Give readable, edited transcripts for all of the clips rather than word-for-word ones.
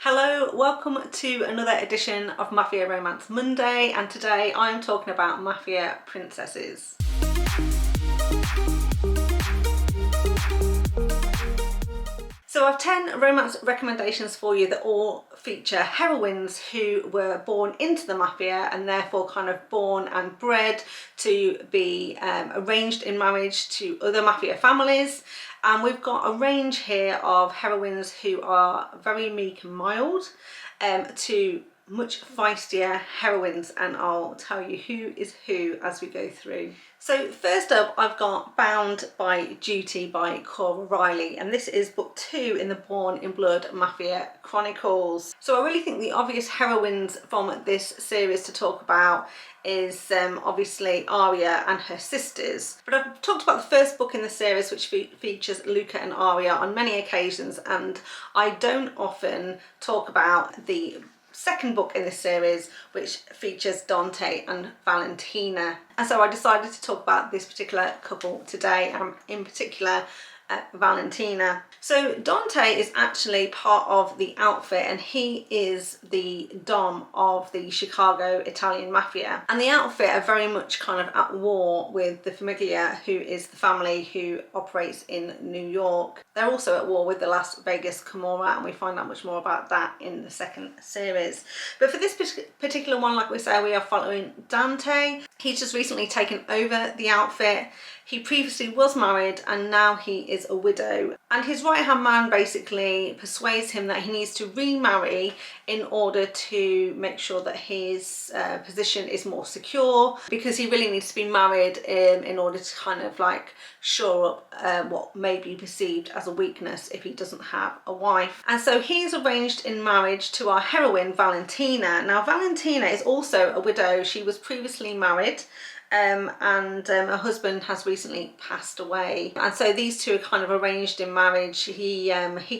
Hello, welcome to another edition of Mafia Romance Monday, and today I'm talking about Mafia Princesses. So I have 10 romance recommendations for you that all feature heroines who were born into the Mafia and therefore kind of born and bred to be arranged in marriage to other Mafia families. And we've got a range here of heroines who are very meek and mild to much feistier heroines, and I'll tell you who is who as we go through. So first up, I've got Bound by Duty by Cora Reilly, and this is book 2 in the Born in Blood Mafia Chronicles. So I really think the obvious heroines from this series to talk about is obviously Aria and her sisters. But I've talked about the first book in the series, which features Luca and Aria on many occasions, and I don't often talk about the second book in this series, which features Dante and Valentina. And so I decided to talk about this particular couple today, and in particular Valentina. So Dante is actually part of the outfit, and he is the Dom of the Chicago Italian Mafia. And the outfit are very much kind of at war with the Famiglia, who is the family who operates in New York. They're also at war with the Las Vegas Camorra, and we find out much more about that in the second series. But for this particular one, like we say, we are following Dante. He's just recently taken over the outfit. He previously was married and now he is a widow, and his right hand man basically persuades him that he needs to remarry in order to make sure that his position is more secure, because he really needs to be married in order to kind of like shore up what may be perceived as a weakness if he doesn't have a wife. And so he's arranged in marriage to our heroine Valentina. Now Valentina is also a widow. She was previously married and her husband has recently passed away, and so these two are kind of arranged in marriage. He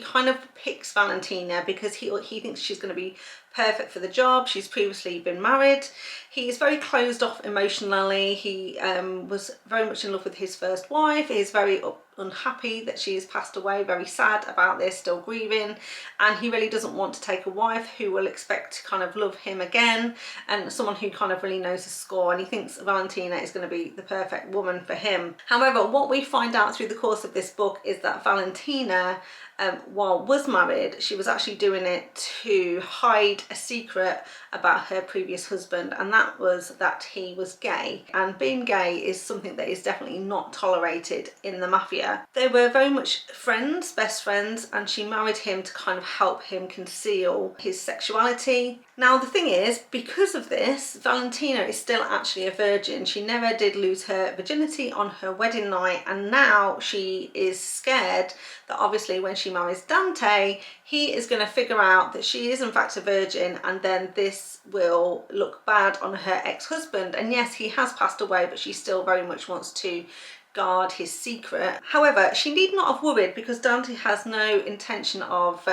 kind of picks Valentina because he thinks she's going to be perfect for the job. She's previously been married. He's very closed off emotionally. He was very much in love with his first wife. He's very unhappy that she has passed away, very sad about this, still grieving, and he really doesn't want to take a wife who will expect to kind of love him again, and someone who kind of really knows his score, and he thinks Valentina is going to be the perfect woman for him. However, what we find out through the course of this book is that Valentina, while was married, she was actually doing it to hide a secret about her previous husband, and that was that he was gay. And being gay is something that is definitely not tolerated in the Mafia. They were very much friends, best friends, and she married him to kind of help him conceal his sexuality. Now the thing is, because of this, Valentina is still actually a virgin. She never did lose her virginity on her wedding night, and now she is scared that obviously when she marries Dante, he is going to figure out that she is in fact a virgin, and then this will look bad on her ex-husband. And yes, he has passed away, but she still very much wants to guard his secret. However, she need not have worried, because Dante has no intention of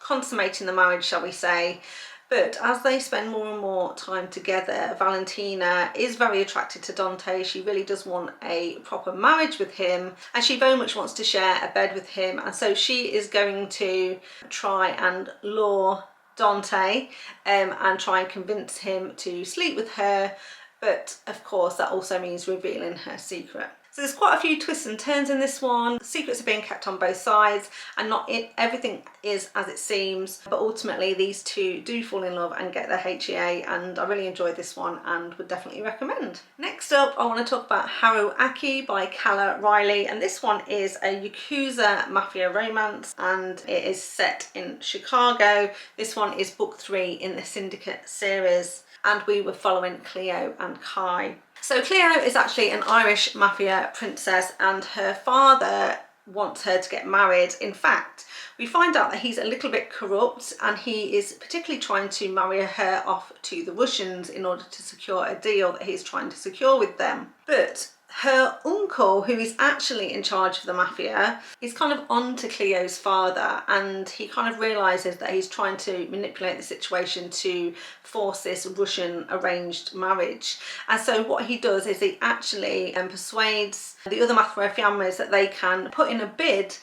consummating the marriage, shall we say. But as they spend more and more time together, Valentina is very attracted to Dante. She really does want a proper marriage with him, and she very much wants to share a bed with him. And so she is going to try and lure Dante and try and convince him to sleep with her. But of course, that also means revealing her secret. So there's quite a few twists and turns in this one. Secrets are being kept on both sides, and not everything is as it seems. But ultimately, these two do fall in love and get their HEA, and I really enjoyed this one and would definitely recommend. Next up, I want to talk about Haruaki by Cala Reilly, and this one is a Yakuza Mafia romance, and it is set in Chicago. This one is book 3 in the Syndicate series, and we were following Cleo and Kai. So Cleo is actually an Irish Mafia princess, and her father wants her to get married. In fact, we find out that he's a little bit corrupt, and he is particularly trying to marry her off to the Russians in order to secure a deal that he's trying to secure with them. But her uncle, who is actually in charge of the Mafia, is kind of on to Cleo's father, and he kind of realises that he's trying to manipulate the situation to force this Russian arranged marriage. And so what he does is he actually persuades the other Mafia families that they can put in a bid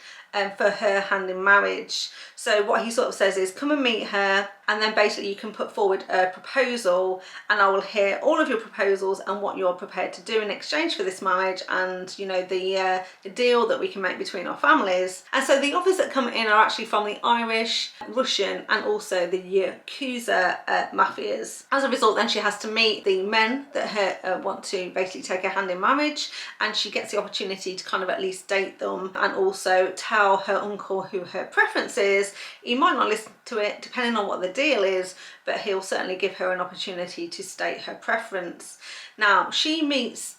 for her hand in marriage. So what he sort of says is, come and meet her, and then basically you can put forward a proposal and I will hear all of your proposals and what you're prepared to do in exchange for this marriage, and you know, the deal that we can make between our families. And so the offers that come in are actually from the Irish, Russian and also the Yakuza mafias. As a result then she has to meet the men that want to basically take her hand in marriage, and she gets the opportunity to kind of at least date them and also tell her uncle who her preference is. He might not listen to it depending on what the deal is, but he'll certainly give her an opportunity to state her preference. Now she meets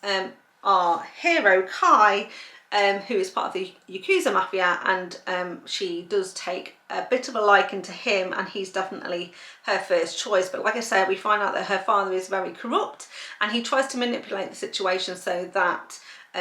our hero Kai, who is part of the Yakuza Mafia, and she does take a bit of a liking to him, and he's definitely her first choice. But like I said, we find out that her father is very corrupt, and he tries to manipulate the situation so that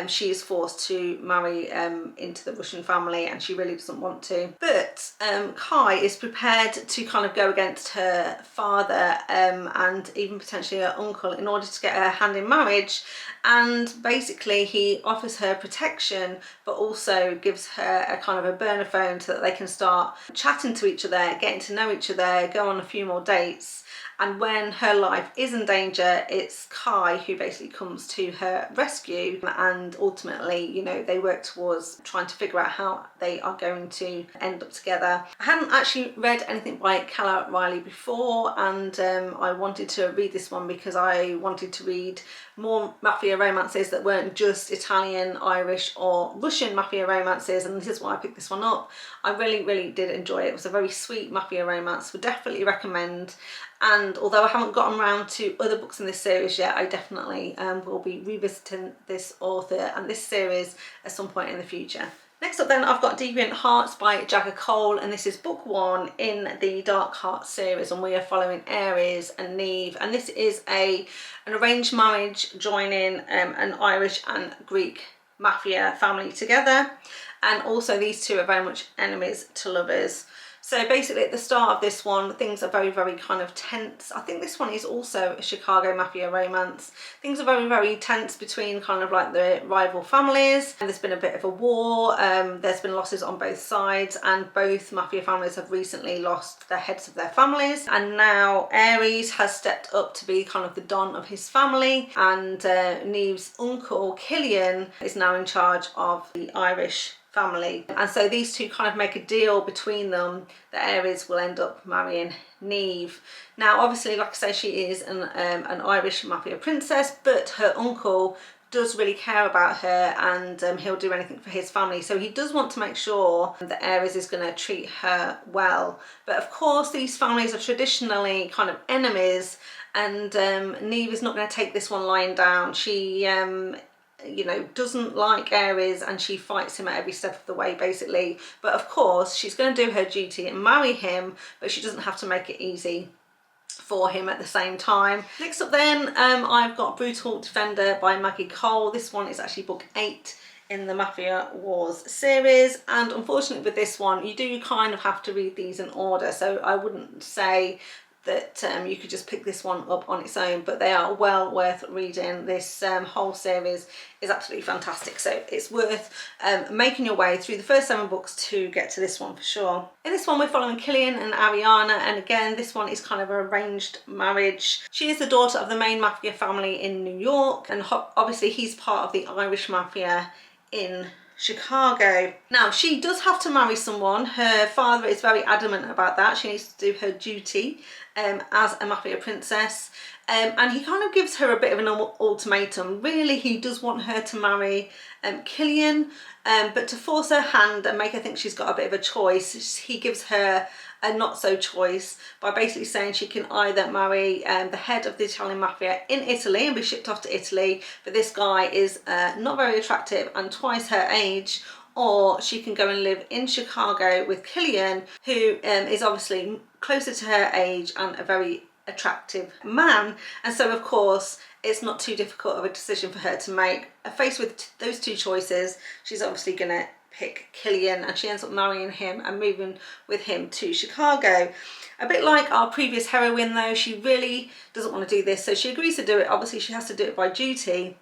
she is forced to marry into the Russian family, and she really doesn't want to. But Kai is prepared to kind of go against her father and even potentially her uncle in order to get her hand in marriage. And basically he offers her protection, but also gives her a kind of a burner phone so that they can start chatting to each other, getting to know each other, go on a few more dates. And when her life is in danger, it's Kai who basically comes to her rescue, and ultimately, you know, they work towards trying to figure out how they are going to end up together. I hadn't actually read anything by Cala Reilly before, and I wanted to read this one because I wanted to read more mafia romances that weren't just Italian, Irish or Russian mafia romances, and this is why I picked this one up. I really did enjoy it. It was a very sweet mafia romance, would definitely recommend. And although I haven't gotten around to other books in this series yet, I definitely will be revisiting this author and this series at some point in the future. Next up then, I've got Deviant Hearts by Jagger, and this is book 1 in the Dark Heart series, and we are following Aries and Neve, and this is an arranged marriage joining an Irish and Greek mafia family together, and also these two are very much enemies to lovers. So basically at the start of this one, things are very kind of tense. I think this one is also a Chicago mafia romance. Things are very tense between kind of like the rival families, and there's been a bit of a war. There's been losses on both sides, and both mafia families have recently lost the heads of their families, and now Aries has stepped up to be kind of the don of his family, and Neve's uncle Killian is now in charge of the Irish family. And so these two kind of make a deal between them that Aries will end up marrying Neve. Now obviously, like I say, she is an Irish mafia princess, but her uncle does really care about her, and he'll do anything for his family. So he does want to make sure that Aries is going to treat her well. But of course these families are traditionally kind of enemies, and Neve is not going to take this one lying down. She you know, doesn't like Aries, and she fights him at every step of the way basically. But of course she's going to do her duty and marry him, but she doesn't have to make it easy for him at the same time. Next up then, I've got Brutal Defender by Maggie. This one is actually book 8 in the Mafia Wars series, and unfortunately with this one you do kind of have to read these in order, so I wouldn't say that you could just pick this one up on its own, but they are well worth reading. This whole series is absolutely fantastic, so it's worth making your way through the first 7 books to get to this one for sure. In this one we're following Killian and Ariana, and again this one is kind of an arranged marriage. She is the daughter of the main mafia family in New York, and obviously he's part of the Irish mafia in Chicago. Now she does have to marry someone. Her father is very adamant about that. She needs to do her duty as a mafia princess, and he kind of gives her a bit of an ultimatum. Really, he does want her to marry Killian, but to force her hand and make her think she's got a bit of a choice, he gives her a not so choice by basically saying she can either marry the head of the Italian mafia in Italy and be shipped off to Italy, but this guy is not very attractive and twice her age, or she can go and live in Chicago with Killian, who is obviously closer to her age and a very attractive man. And so of course it's not too difficult of a decision for her to make. Faced with those two choices, she's obviously gonna pick Killian, and she ends up marrying him and moving with him to Chicago. A bit like our previous heroine though, she really doesn't want to do this, so she agrees to do it. Obviously she has to do it by duty,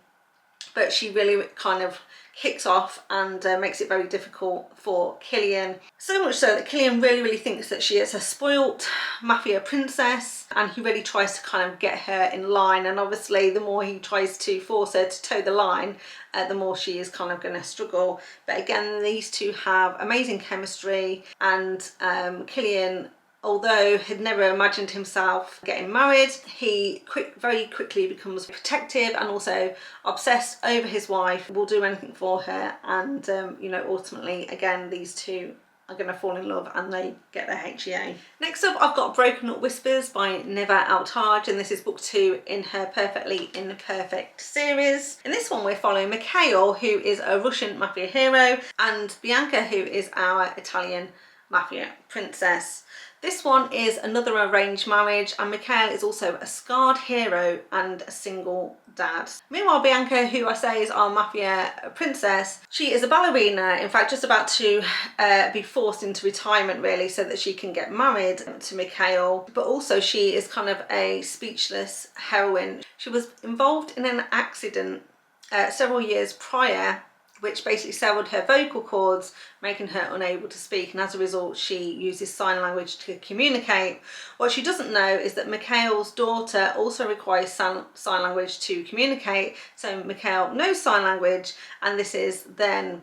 but she really kind of kicks off and makes it very difficult for Killian. So much so that Killian really thinks that she is a spoilt mafia princess, and he really tries to kind of get her in line, and obviously the more he tries to force her to toe the line, the more she is kind of going to struggle. But again, these two have amazing chemistry, and Killian, although had never imagined himself getting married, he very quickly becomes protective and also obsessed over his wife, will do anything for her, and you know, ultimately again these two are going to fall in love and they get their HEA. Next up, I've got Broken Up Whispers by Neva Altaj, and this is book 2 in her Perfectly Imperfect series. In this one we're following Mikhail, who is a Russian mafia hero, and Bianca, who is our Italian mafia princess. This one is another arranged marriage, and Mikhail is also a scarred hero and a single dad. Meanwhile, Bianca, who I say is our mafia princess, she is a ballerina, in fact just about to be forced into retirement really so that she can get married to Mikhail, but also she is kind of a speechless heroine. She was involved in an accident several years prior, which basically severed her vocal cords, making her unable to speak, and as a result she uses sign language to communicate. What she doesn't know is that Mikhail's daughter also requires sign language to communicate, so Mikhail knows sign language, and this is then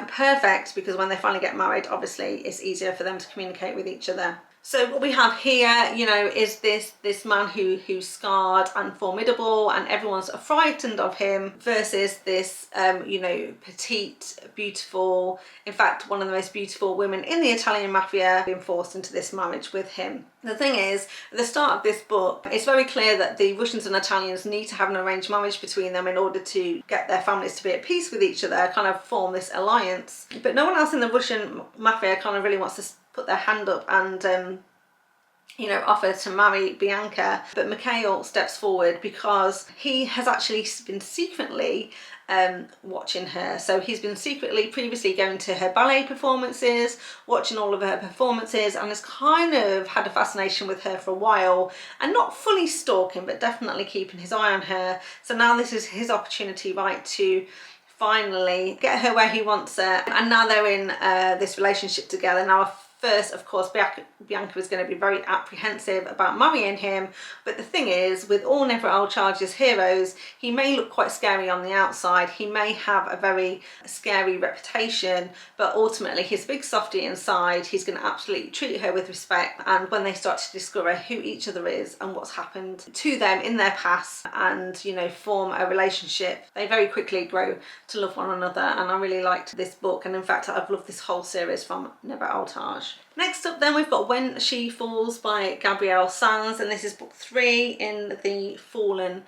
perfect because when they finally get married, obviously it's easier for them to communicate with each other. So what we have here, you know, is this man who's scarred and formidable and everyone's frightened of him, versus this, you know, petite, beautiful, in fact, one of the most beautiful women in the Italian mafia being forced into this marriage with him. The thing is, at the start of this book, it's very clear that the Russians and Italians need to have an arranged marriage between them in order to get their families to be at peace with each other, kind of form this alliance. But no one else in the Russian mafia kind of really wants to put their hand up and you know, offer to marry Bianca. But Mikhail steps forward because he has actually been secretly watching her. So he's been secretly previously going to her ballet performances, watching all of her performances, and has kind of had a fascination with her for a while, and not fully stalking but definitely keeping his eye on her. So now this is his opportunity, right, to finally get her where he wants her, and now they're in this relationship together. Now first, of course, Bianca was going to be very apprehensive about marrying him, but the thing is, with all Neva Altaj's heroes, he may look quite scary on the outside, he may have a very scary reputation, but ultimately he's a big softie inside. He's going to absolutely treat her with respect, and when they start to discover who each other is and what's happened to them in their past, and, you know, form a relationship, they very quickly grow to love one another. And I really liked this book, and in fact I've loved this whole series from Neva Altaj. Next up then, we've got When She Falls by Gabrielle Sands, and this is book 3 in the Fallen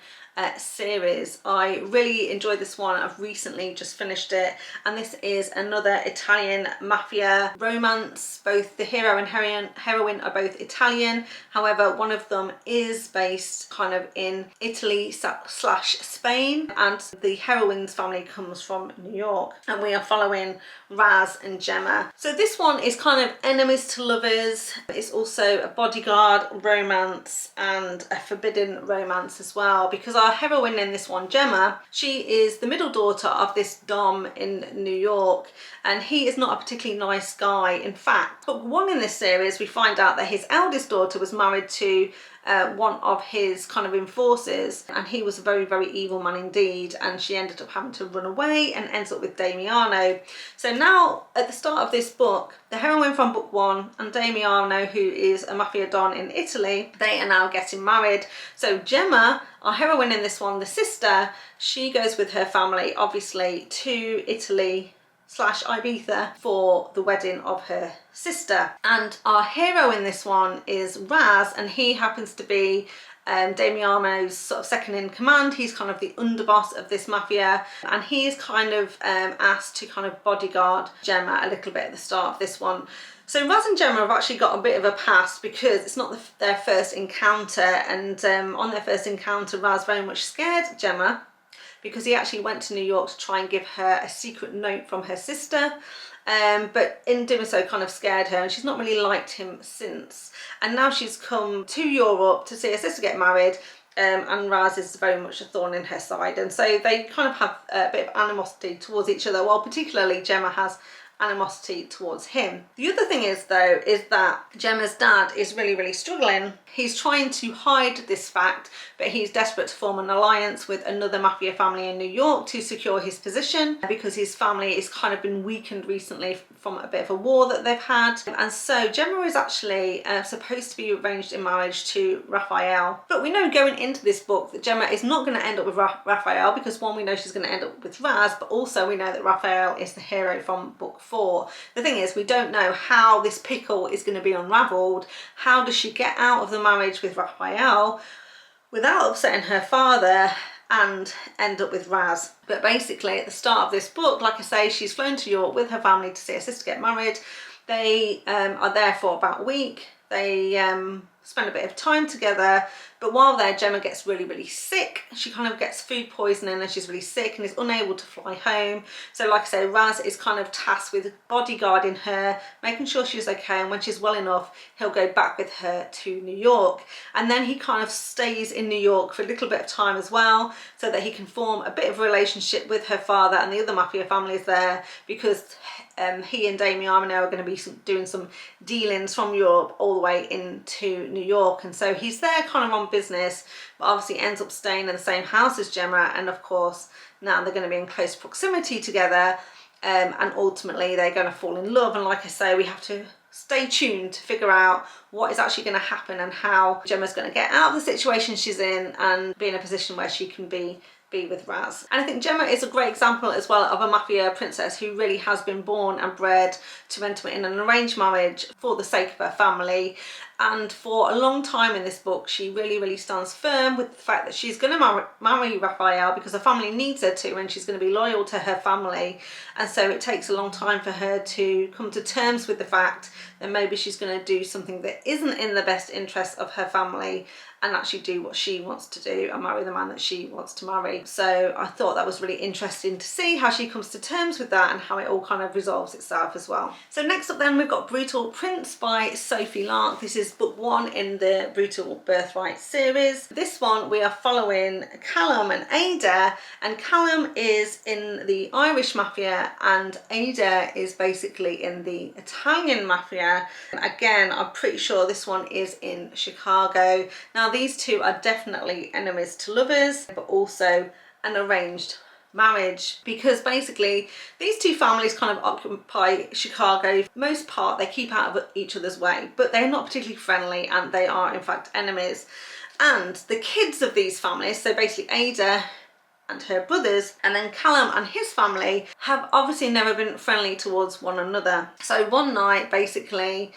series. I really enjoyed this one. I've recently just finished it, and this is another Italian mafia romance. Both the hero and heroine are both Italian, however one of them is based kind of in Italy / Spain, and the heroine's family comes from New York, and we are following Raz and Gemma. So this one is kind of enemies to lovers. It's also a bodyguard romance and a forbidden romance as well, because our heroine in this one, Gemma, she is the middle daughter of this Dom in New York, and he is not a particularly nice guy. In fact, book 1 in this series, we find out that his eldest daughter was married to one of his kind of enforcers, and he was a very evil man indeed, and she ended up having to run away and ends up with Damiano. So now at the start of this book, the heroine from book 1 and Damiano, who is a mafia don in Italy, they are now getting married. So Gemma, our heroine in this one, the sister, she goes with her family obviously to Italy / Ibiza for the wedding of her sister. And our hero in this one is Raz, and he happens to be Damiano's sort of second in command. He's kind of the underboss of this mafia, and he's kind of asked to kind of bodyguard Gemma a little bit at the start of this one. So Raz and Gemma have actually got a bit of a past, because it's not their first encounter, and on their first encounter Raz very much scared Gemma, because he actually went to New York to try and give her a secret note from her sister, but in doing so kind of scared her, and she's not really liked him since. And now she's come to Europe to see her sister get married, and Raz is very much a thorn in her side, and so they kind of have a bit of animosity towards each other, while particularly Gemma has animosity towards him. The other thing is though, is that Gemma's dad is really struggling. He's trying to hide this fact, but he's desperate to form an alliance with another mafia family in New York to secure his position, because his family has kind of been weakened recently from a bit of a war that they've had. And so Gemma is actually supposed to be arranged in marriage to Raphael, but we know going into this book that Gemma is not going to end up with Raphael, because one, we know she's going to end up with Raz, but also we know that Raphael is the hero from book 4. The thing is, we don't know how this pickle is going to be unravelled. How does she get out of the marriage with Raphael without upsetting her father and end up with Raz? But basically at the start of this book, like I say, she's flown to York with her family to see her sister get married. They are there for about a week. They spend a bit of time together, but while there, Gemma gets really sick. She kind of gets food poisoning and she's really sick and is unable to fly home. So like I say, Raz is kind of tasked with bodyguarding her, making sure she's okay, and when she's well enough, he'll go back with her to New York. And then he kind of stays in New York for a little bit of time as well, so that he can form a bit of a relationship with her father and the other mafia families there, because he and Damiano are going to be doing some dealings from Europe all the way into New York. And so he's there kind of on business, but obviously ends up staying in the same house as Gemma, and of course now they're going to be in close proximity together, and ultimately they're going to fall in love. And like I say, we have to stay tuned to figure out what is actually going to happen and how Gemma's going to get out of the situation she's in and be in a position where she can be with Raz. And I think Gemma is a great example as well of a mafia princess who really has been born and bred to enter in an arranged marriage for the sake of her family. And for a long time in this book, she really stands firm with the fact that she's going to marry Raphael because her family needs her to, and she's going to be loyal to her family. And so it takes a long time for her to come to terms with the fact that maybe she's going to do something that isn't in the best interest of her family and actually do what she wants to do and marry the man that she wants to marry. So I thought that was really interesting to see how she comes to terms with that and how it all kind of resolves itself as well. So next up then, we've got Brutal Prince by Sophie Lark. This is book 1 in the Brutal Birthright series. This one we are following Callum and Ada, and Callum is in the Irish Mafia and Ada is basically in the Italian Mafia. Again, I'm pretty sure this one is in Chicago. Now these two are definitely enemies to lovers, but also an arranged marriage, because basically these two families kind of occupy Chicago. For the most part, they keep out of each other's way, but they're not particularly friendly and they are in fact enemies. And the kids of these families, so basically Ada and her brothers, and then Callum and his family, have obviously never been friendly towards one another. So one night basically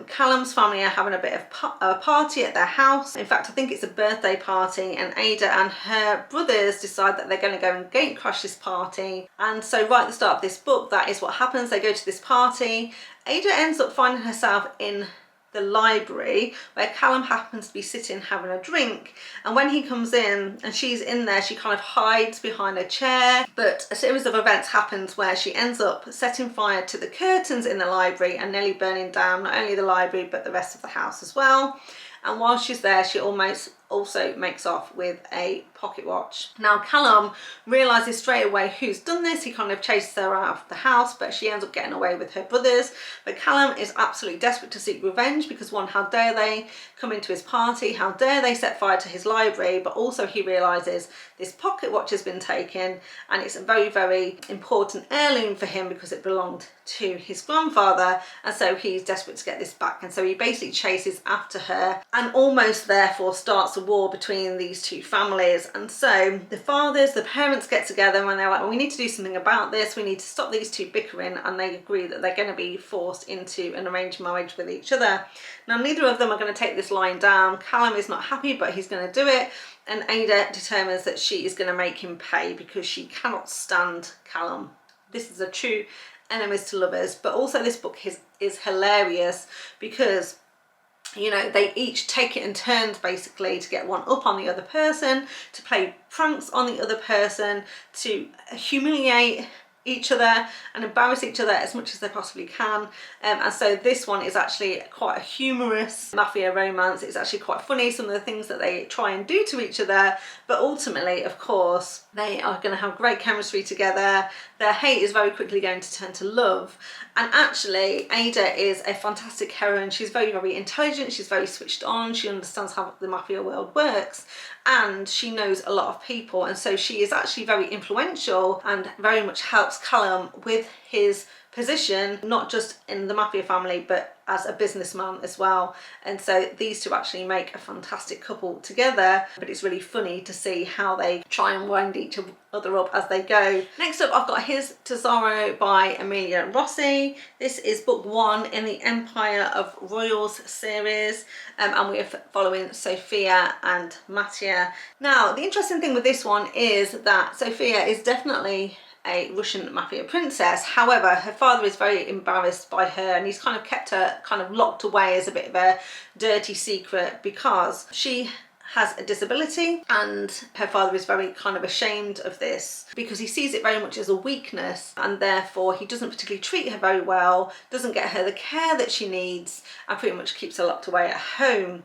Callum's family are having a bit of a party at their house. In fact, I think it's a birthday party, and Ada and her brothers decide that they're going to go and gate crash this party. And so right at the start of this book, that is what happens. They go to this party. Ada ends up finding herself in the library where Callum happens to be sitting having a drink, and when he comes in and she's in there, she kind of hides behind a chair. But a series of events happens where she ends up setting fire to the curtains in the library and nearly burning down not only the library but the rest of the house as well. And while she's there, she almost also makes off with a pocket watch. Now Callum realises straight away who's done this. He kind of chases her out of the house, but she ends up getting away with her brothers. But Callum is absolutely desperate to seek revenge because one, how dare they come into his party, how dare they set fire to his library, but also he realises this pocket watch has been taken and it's a very important heirloom for him because it belonged to his grandfather, and so he's desperate to get this back. And so he basically chases after her and almost therefore starts a war between these two families. And so the parents get together and they're like, well, we need to do something about this, we need to stop these two bickering, and they agree that they're going to be forced into an arranged marriage with each other. Now neither of them are going to take this lying down. Callum is not happy, but he's going to do it, and Ada determines that she is going to make him pay because she cannot stand Callum. This is a true enemies to lovers. But also this book is hilarious because, you know, they each take it in turns basically to get one up on the other person, to play pranks on the other person, to humiliate each other and embarrass each other as much as they possibly can, and so this one is actually quite a humorous mafia romance. It's actually quite funny, some of the things that they try and do to each other, but ultimately of course they are going to have great chemistry together. Their hate is very quickly going to turn to love, and actually Ada is a fantastic heroine. She's very intelligent, she's very switched on, she understands how the mafia world works, and she knows a lot of people, and so she is actually very influential and very much helps Callum with his position, not just in the mafia family but as a businessman as well. And so these two actually make a fantastic couple together, but it's really funny to see how they try and wind each other up as they go. Next up I've got His Tesoro by Emilia Rossi. This is book 1 in the Empire of Royals series, and we're following Sophia and Mattia. Now the interesting thing with this one is that Sophia is definitely a Russian mafia princess. However, her father is very embarrassed by her, and he's kind of kept her kind of locked away as a bit of a dirty secret because she has a disability, and her father is very kind of ashamed of this because he sees it very much as a weakness, and therefore he doesn't particularly treat her very well, doesn't get her the care that she needs, and pretty much keeps her locked away at home.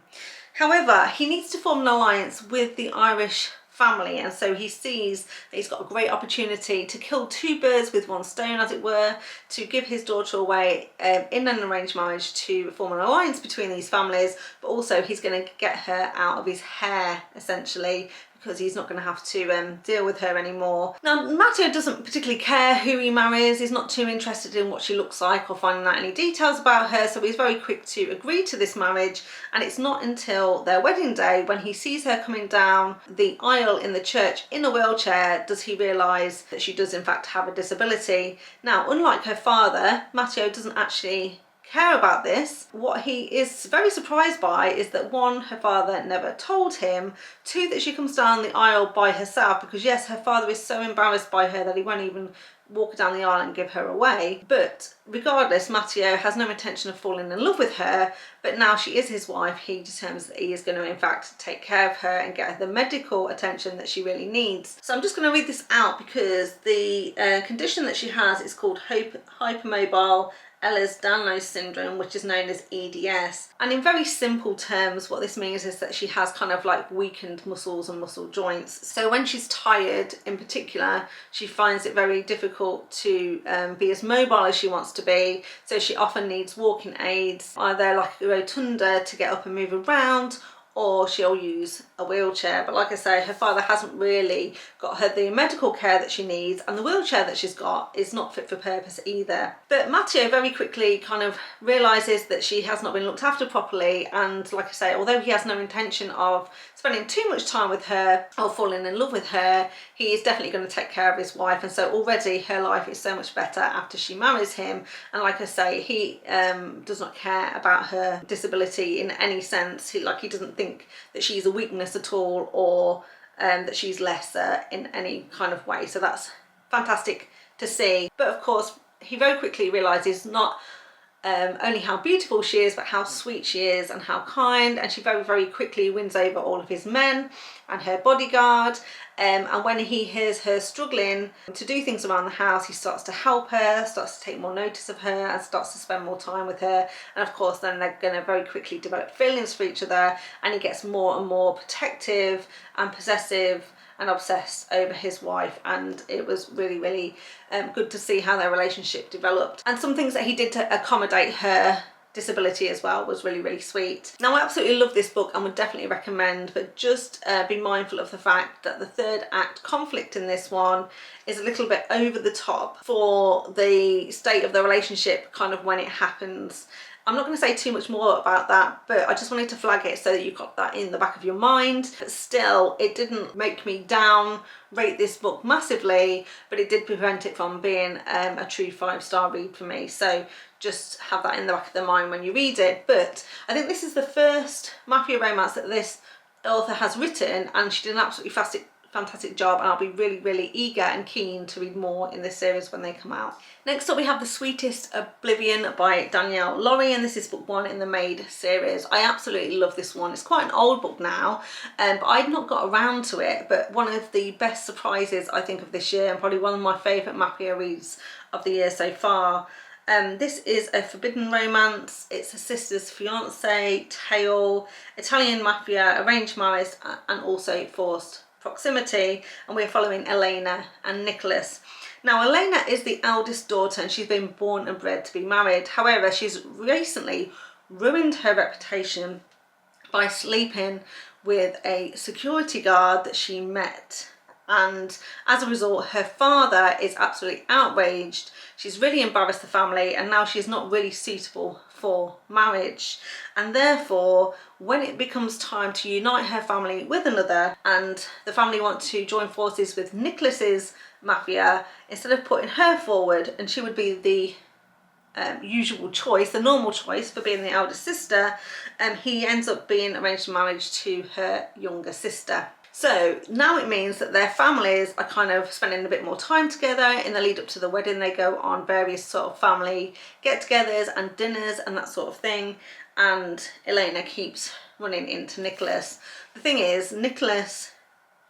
However, he needs to form an alliance with the Irish family, and so he sees that he's got a great opportunity to kill two birds with one stone, as it were, to give his daughter away in an arranged marriage to form an alliance between these families, but also he's going to get her out of his hair essentially, because he's not going to have to deal with her anymore. Now Matteo doesn't particularly care who he marries, he's not too interested in what she looks like or finding out any details about her, so he's very quick to agree to this marriage, and it's not until their wedding day, when he sees her coming down the aisle in the church in a wheelchair, does he realise that she does in fact have a disability. Now unlike her father, Matteo doesn't actually care about this. What he is very surprised by is that 1, her father never told him, 2, that she comes down the aisle by herself, because yes, her father is so embarrassed by her that he won't even walk down the aisle and give her away. But regardless, Matteo has no intention of falling in love with her, but now she is his wife, he determines that he is going to in fact take care of her and get her the medical attention that she really needs. So I'm just going to read this out because the condition that she has is called hypermobile Ehlers-Danlos syndrome, which is known as EDS. And in very simple terms, what this means is that she has kind of like weakened muscles and muscle joints. So when she's tired in particular, she finds it very difficult to be as mobile as she wants to be. So she often needs walking aids, either like a rotunda to get up and move around, or she'll use a wheelchair. But like I say, her father hasn't really got her the medical care that she needs, and the wheelchair that she's got is not fit for purpose either. But Matteo very quickly kind of realises that she has not been looked after properly, and like I say, although he has no intention of spending too much time with her or falling in love with her, he is definitely going to take care of his wife, and so already her life is so much better after she marries him. And like I say, he does not care about her disability in any sense. He doesn't think that she's a weakness at all, or that she's lesser in any kind of way. So that's fantastic to see. But of course he very quickly realizes not only how beautiful she is, but how sweet she is and how kind, and she very quickly wins over all of his men and her bodyguard. And when he hears her struggling to do things around the house, he starts to help her, starts to take more notice of her, and starts to spend more time with her. And of course then they're going to very quickly develop feelings for each other, and he gets more and more protective and possessive and obsessed over his wife, and it was really good to see how their relationship developed. And some things that he did to accommodate her disability as well was really sweet. Now I absolutely love this book and would definitely recommend, but just be mindful of the fact that the third act conflict in this one is a little bit over the top for the state of the relationship kind of when it happens. I'm not going to say too much more about that, but I just wanted to flag it so that you've got that in the back of your mind. But still, it didn't make me rate this book massively, but it did prevent it from being a true 5-star read for me. So just have that in the back of the mind when you read it. But I think this is the first mafia romance that this author has written, and she did an absolutely fantastic job, and I'll be really eager and keen to read more in this series when they come out. Next up we have The Sweetest, Oblivion by Danielle, and this is book 1 in the Maid series. I absolutely love this one. It's quite an old book now, but I'd not got around to it, but one of the best surprises I think of this year, and probably one of my favourite Mafia reads of the year so far. This is a forbidden romance. It's a sister's fiance tale, Italian mafia, arranged marriage, and also forced proximity, and we're following Elena and Nicholas. Now, Elena is the eldest daughter and she's been born and bred to be married. However, she's recently ruined her reputation by sleeping with a security guard that she met, and as a result her father is absolutely outraged. She's really embarrassed the family, and now she's not really suitable for marriage, and therefore when it becomes time to unite her family with another, and the family want to join forces with Nicholas's mafia, instead of putting her forward, and she would be the usual choice, the normal choice for being the elder sister, he ends up being arranged marriage to her younger sister. So now it means that their families are kind of spending a bit more time together. In the lead up to the wedding, they go on various sort of family get-togethers and dinners and that sort of thing, and Elena keeps running into Nicholas. The thing is, Nicholas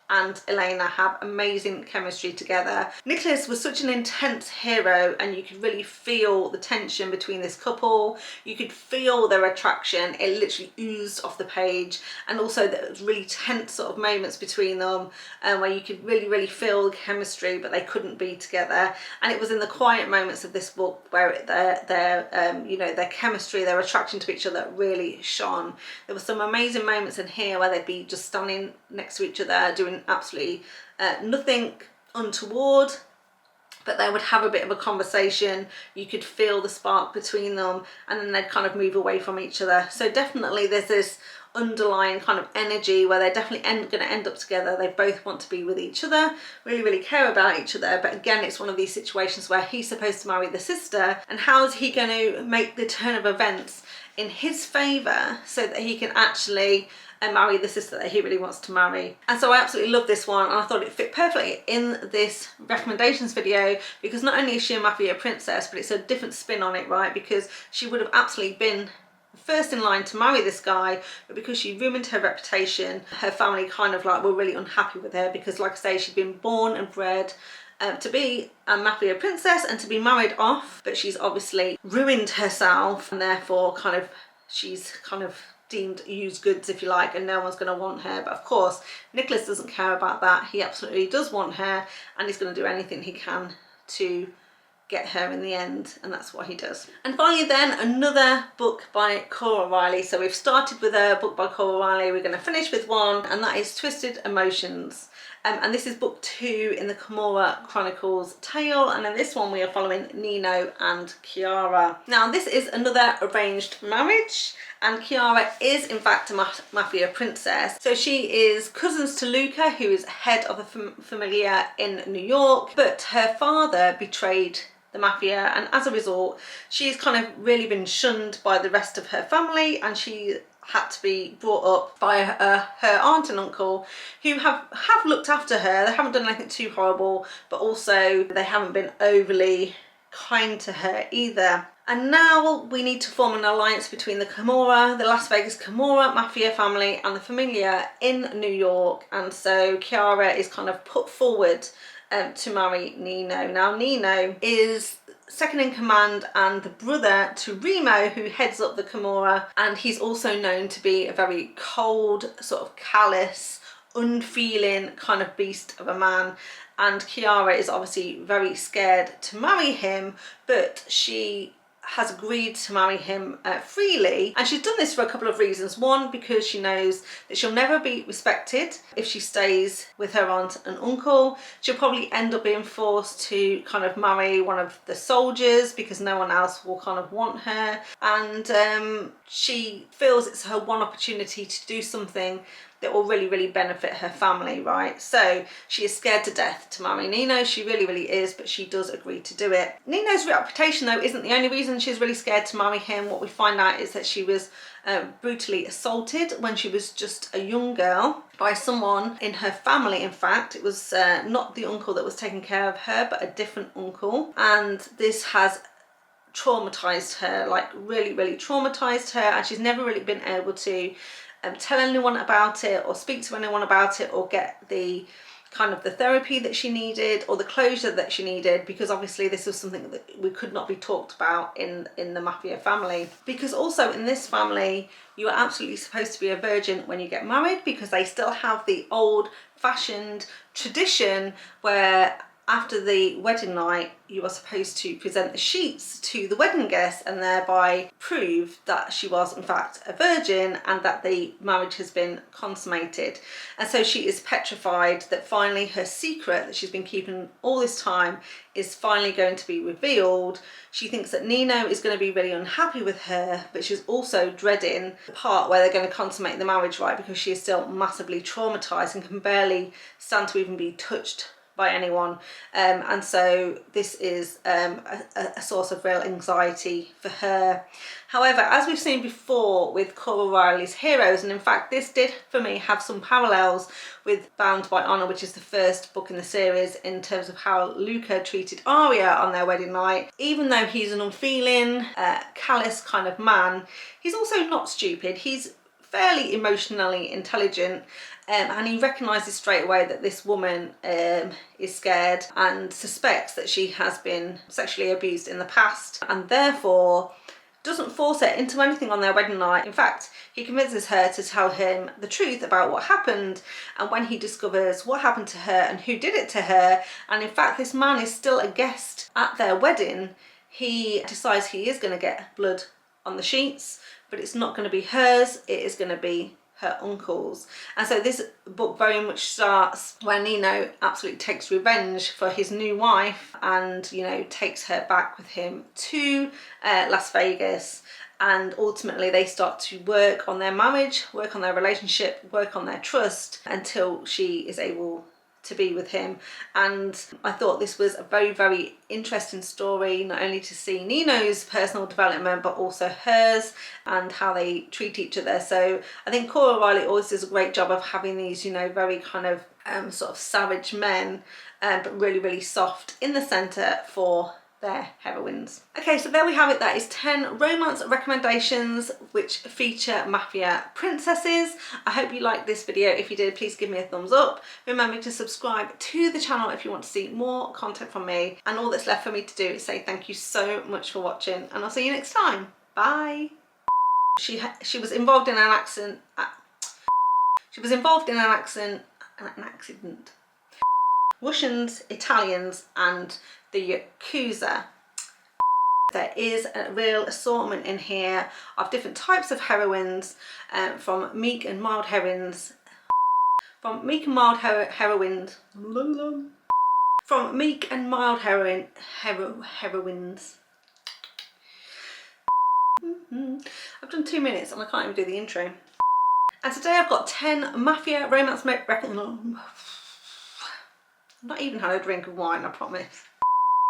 and Elena have amazing chemistry together. Nicholas was such an intense hero, and you could really feel the tension between this couple. You could feel their attraction. It literally oozed off the page, and also there was really tense sort of moments between them, where you could really feel the chemistry, but they couldn't be together. And it was in the quiet moments of this book where their chemistry, their attraction to each other really shone. There were some amazing moments in here where they'd be just standing next to each other doing absolutely nothing untoward, but they would have a bit of a conversation. You could feel the spark between them, and then they'd kind of move away from each other. So definitely there's this underlying kind of energy where they're definitely going to end up together. They both want to be with each other, really care about each other, but again it's one of these situations where he's supposed to marry the sister, and how is he going to make the turn of events in his favour so that he can actually marry the sister that he really wants to marry. And so I absolutely love this one, and I thought it fit perfectly in this recommendations video, because not only is she a Mafia princess, but it's a different spin on it, right? Because she would have absolutely been first in line to marry this guy, but because she ruined her reputation, her family kind of like were really unhappy with her, because like I say, she'd been born and bred to be a Mafia princess and to be married off, but she's obviously ruined herself, and therefore she's kind of deemed used goods, if you like, and no one's going to want her. But of course Nicholas doesn't care about that. He absolutely does want her, and he's going to do anything he can to get her in the end, and that's what he does. And finally then, another book by Cora Reilly. So we've started with a book by Cora Reilly, we're going to finish with one, and that is Twisted Emotions. And this is book 2 in the Cora Chronicles tale, and in this one we are following Nino and Chiara. Now this is another arranged marriage, and Chiara is in fact a Mafia princess. So she is cousins to Luca, who is head of the Familia in New York, but her father betrayed the Mafia, and as a result she's kind of really been shunned by the rest of her family, and she had to be brought up by her aunt and uncle, who have looked after her. They haven't done anything too horrible, but also they haven't been overly kind to her either. And now we need to form an alliance between the Las Vegas Camorra Mafia family and the Familia in New York, and so Chiara is kind of put forward to marry Nino. Now Nino is second in command and the brother to Remo, who heads up the Camorra, and he's also known to be a very cold, sort of callous, unfeeling kind of beast of a man. And Chiara is obviously very scared to marry him, but she has agreed to marry him freely, and she's done this for a couple of reasons. One, because she knows that she'll never be respected if she stays with her aunt and uncle. She'll probably end up being forced to kind of marry one of the soldiers because no one else will kind of want her, and she feels it's her one opportunity to do something that will really, really benefit her family, right? So she is scared to death to marry Nino. She really, really is, but she does agree to do it. Nino's reputation, though, isn't the only reason she's really scared to marry him. What we find out is that she was brutally assaulted when she was just a young girl by someone in her family. In fact, it was not the uncle that was taking care of her, but a different uncle. And this has traumatized her, like really, really traumatized her, and she's never really been able to tell anyone about it or speak to anyone about it or get the kind of the therapy that she needed or the closure that she needed, because obviously this was something that we could not be talked about in the Mafia family. Because also in this family you are absolutely supposed to be a virgin when you get married, because they still have the old fashioned tradition where after the wedding night you are supposed to present the sheets to the wedding guests and thereby prove that she was in fact a virgin and that the marriage has been consummated. And so she is petrified that finally her secret that she's been keeping all this time is finally going to be revealed. She thinks that Nino is going to be really unhappy with her, but she's also dreading the part where they're going to consummate the marriage, right? Because she is still massively traumatized and can barely stand to even be touched by anyone, and so this is a source of real anxiety for her. However, as we've seen before with Cora Reilly's Heroes, and in fact this did for me have some parallels with Bound by Honor, which is the first book in the series, in terms of how Luca treated Arya on their wedding night. Even though he's an unfeeling, callous kind of man, he's also not stupid. He's fairly emotionally intelligent, and he recognises straight away that this woman is scared and suspects that she has been sexually abused in the past, and therefore doesn't force her into anything on their wedding night. In fact, he convinces her to tell him the truth about what happened, and when he discovers what happened to her and who did it to her, and in fact this man is still a guest at their wedding, he decides he is going to get blood on the sheets, but it's not going to be hers, it is going to be her uncle's. And so this book very much starts where Nino absolutely takes revenge for his new wife and, you know, takes her back with him to Las Vegas, and ultimately they start to work on their marriage, work on their relationship, work on their trust until she is able to be with him. And I thought this was a very, very interesting story, not only to see Nino's personal development but also hers and how they treat each other. So I think Cora Reilly always does a great job of having these, you know, very kind of sort of savage men, but really, really soft in the centre for their heroines. Okay, so there we have it. That is 10 romance recommendations which feature Mafia Princesses. I hope you liked this video. If you did, please give me a thumbs up. Remember to subscribe to the channel if you want to see more content from me. And all that's left for me to do is say thank you so much for watching, and I'll see you next time. Bye. She was involved in an accident. She was involved in an accident. Russians, Italians, and the Yakuza. There is a real assortment in here of different types of heroines, from meek and mild heroines, from meek and mild heroines, heroines. I've done 2 minutes and I can't even do the intro. And today I've got 10 Mafia romance I've not even had a drink of wine, I promise.